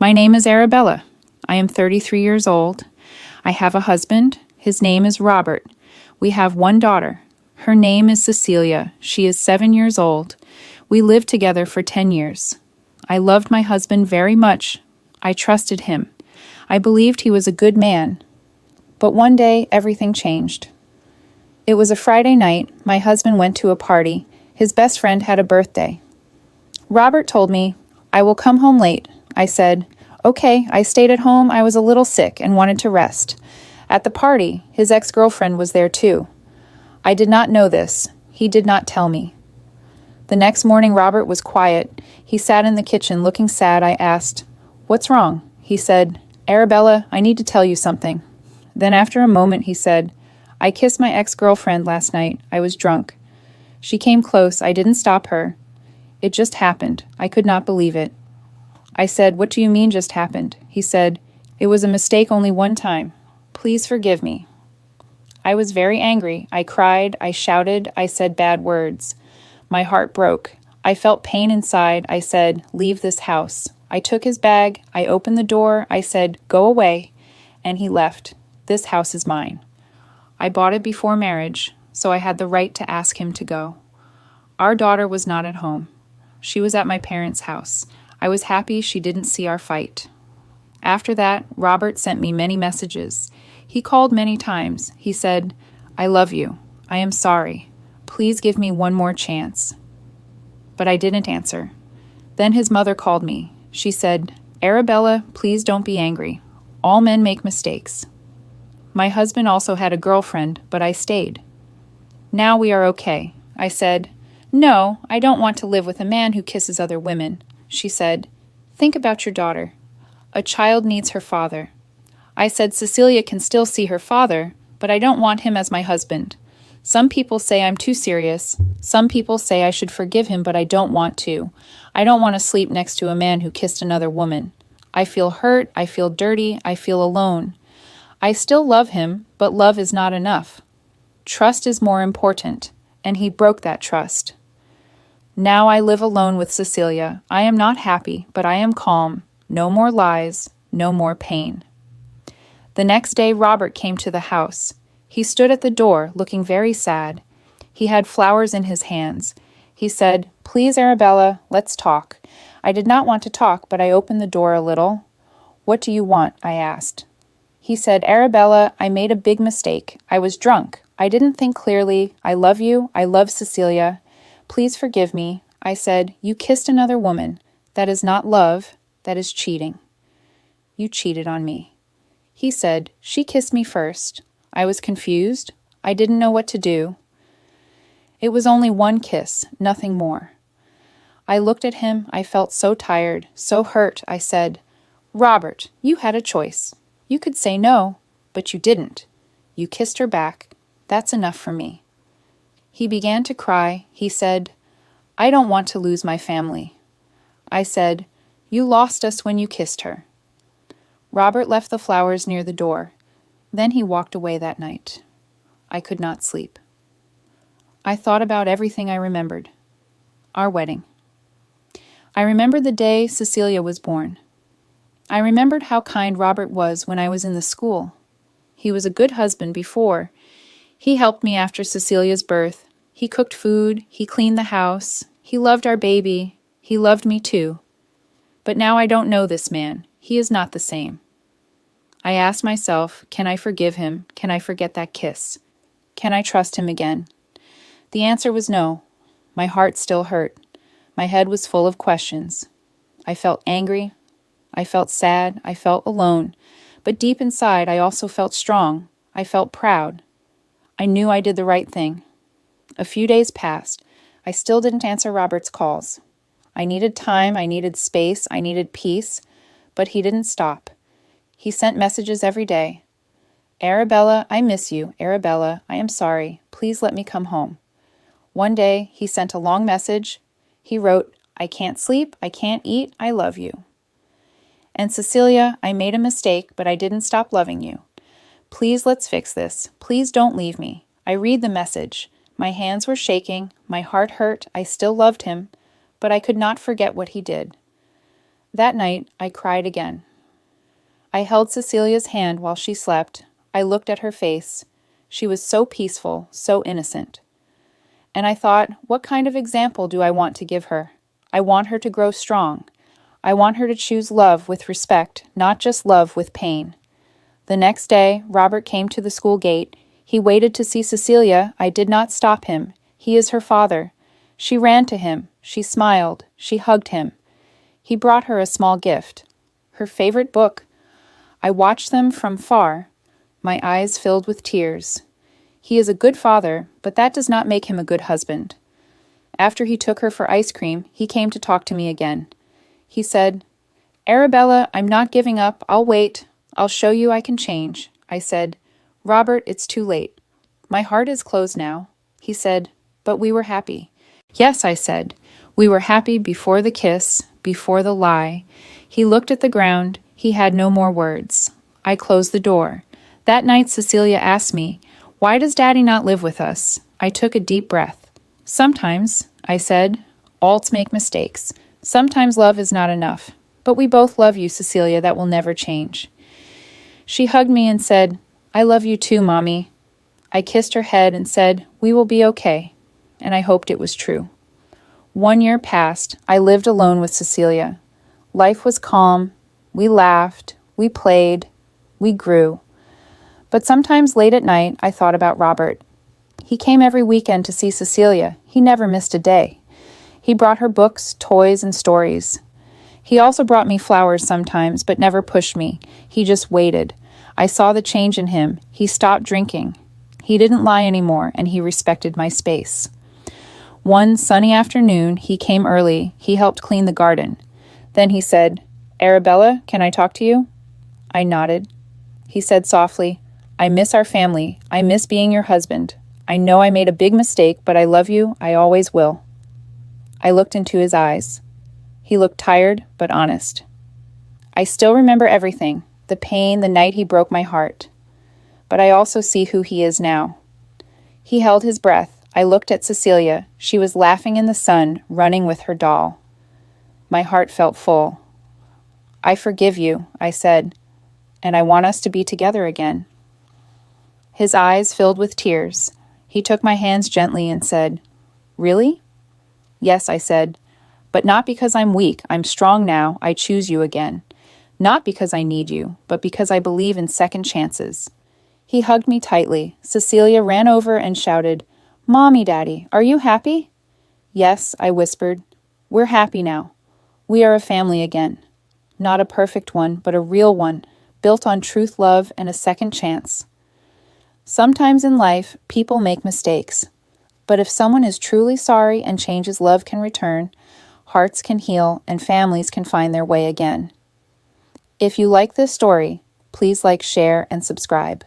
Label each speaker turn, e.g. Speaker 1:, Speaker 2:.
Speaker 1: My name is Arabella. I am 33 years old. I have a husband. His name is Robert. We have one daughter. Her name is Cecilia. She is 7 years old. We lived together for 10 years. I loved my husband very much. I trusted him. I believed he was a good man. But one day, everything changed. It was a Friday night. My husband went to a party. His best friend had a birthday. Robert told me, "I will come home late." I said, "Okay." I stayed at home. I was a little sick and wanted to rest. At the party, his ex-girlfriend was there too. I did not know this. He did not tell me. The next morning, Robert was quiet. He sat in the kitchen looking sad. I asked, "What's wrong?" He said, "Arabella, I need to tell you something." Then after a moment, he said, "I kissed my ex-girlfriend last night. I was drunk. She came close. I didn't stop her. It just happened. I could not believe it." I said, "What do you mean just happened?" He said, "It was a mistake only one time. Please forgive me." I was very angry. I cried. I shouted. I said bad words. My heart broke. I felt pain inside. I said, "Leave this house." I took his bag. I opened the door. I said, "Go away." And he left. This house is mine. I bought it before marriage, so I had the right to ask him to go. Our daughter was not at home. She was at my parents' house. I was happy she didn't see our fight. After that, Robert sent me many messages. He called many times. He said, "I love you. I am sorry. Please give me one more chance." But I didn't answer. Then his mother called me. She said, "Arabella, please don't be angry. All men make mistakes." My husband also had a girlfriend, but I stayed. Now we are okay. I said, "No, I don't want to live with a man who kisses other women." She said, "Think about your daughter. A child needs her father." I said, "Cecilia can still see her father, but I don't want him as my husband. Some people say I'm too serious. Some people say I should forgive him, but I don't want to. I don't want to sleep next to a man who kissed another woman. I feel hurt. I feel dirty. I feel alone. I still love him, but love is not enough. Trust is more important, and he broke that trust. Now I live alone with Cecilia. I am not happy, but I am calm. No more lies, no more pain." The next day, Robert came to the house. He stood at the door, looking very sad. He had flowers in his hands. He said, "Please, Arabella, let's talk." I did not want to talk, but I opened the door a little. "What do you want?" I asked. He said, "Arabella, I made a big mistake. I was drunk. I didn't think clearly. I love you. I love Cecilia. Please forgive me." I said, "You kissed another woman. That is not love. That is cheating. You cheated on me." He said, "She kissed me first." I was confused. I didn't know what to do. It was only one kiss, nothing more. I looked at him. I felt so tired, so hurt. I said, "Robert, you had a choice. You could say no, but you didn't. You kissed her back. That's enough for me." He began to cry. He said, "I don't want to lose my family." I said, "You lost us when you kissed her." Robert left the flowers near the door. Then he walked away that night. I could not sleep. I thought about everything I remembered. Our wedding. I remembered the day Cecilia was born. I remembered how kind Robert was when I was in the school. He was a good husband before. He helped me after Cecilia's birth. He cooked food. He cleaned the house. He loved our baby. He loved me too. But now I don't know this man. He is not the same. I asked myself, can I forgive him? Can I forget that kiss? Can I trust him again? The answer was no. My heart still hurt. My head was full of questions. I felt angry. I felt sad. I felt alone. But deep inside, I also felt strong. I felt proud. I knew I did the right thing. A few days passed. I still didn't answer Robert's calls. I needed time. I needed space. I needed peace. But he didn't stop. He sent messages every day. "Arabella, I miss you. Arabella, I am sorry. Please let me come home." One day, he sent a long message. He wrote, "I can't sleep. I can't eat. I love you." And Cecilia, I made a mistake, but I didn't stop loving you. Please, let's fix this. Please don't leave me. I read the message. My hands were shaking. My heart hurt. I still loved him, but I could not forget what he did. That night, I cried again. I held Cecilia's hand while she slept. I looked at her face. She was so peaceful, so innocent. And I thought, what kind of example do I want to give her? I want her to grow strong. I want her to choose love with respect, not just love with pain. The next day, Robert came to the school gate. He waited to see Cecilia. I did not stop him. He is her father. She ran to him. She smiled. She hugged him. He brought her a small gift. Her favorite book. I watched them from far. My eyes filled with tears. He is a good father, but that does not make him a good husband. After he took her for ice cream, he came to talk to me again. He said, "Arabella, I'm not giving up. I'll wait. I'll show you I can change." I said, "Robert, it's too late. My heart is closed now." He said, "But we were happy." "Yes," I said. "We were happy before the kiss, before the lie." He looked at the ground. He had no more words. I closed the door. That night, Cecilia asked me, "Why does Daddy not live with us?" I took a deep breath. "Sometimes," I said, "alts make mistakes. Sometimes love is not enough. But we both love you, Cecilia. That will never change." She hugged me and said, "I love you too, Mommy." I kissed her head and said, "We will be okay." And I hoped it was true. 1 year passed. I lived alone with Cecilia. Life was calm. We laughed. We played. We grew. But sometimes late at night, I thought about Robert. He came every weekend to see Cecilia. He never missed a day. He brought her books, toys, and stories. He also brought me flowers sometimes, but never pushed me. He just waited. I saw the change in him. He stopped drinking. He didn't lie anymore, and he respected my space. One sunny afternoon, he came early. He helped clean the garden. Then he said, "Arabella, can I talk to you?" I nodded. He said softly, "I miss our family. I miss being your husband. I know I made a big mistake, but I love you. I always will." I looked into his eyes. He looked tired, but honest. I still remember everything, the pain the night he broke my heart. But I also see who he is now. He held his breath. I looked at Cecilia. She was laughing in the sun, running with her doll. My heart felt full. "I forgive you," I said, "and I want us to be together again." His eyes filled with tears. He took my hands gently and said, "Really?" "Yes," I said, "but not because I'm weak. I'm strong now. I choose you again. Not because I need you, but because I believe in second chances." He hugged me tightly. Cecilia ran over and shouted, "Mommy, Daddy, are you happy?" "Yes," I whispered. "We're happy now. We are a family again. Not a perfect one, but a real one, built on truth, love, and a second chance." Sometimes in life, people make mistakes. But if someone is truly sorry and changes, love can return, hearts can heal, and families can find their way again. If you like this story, please like, share, and subscribe.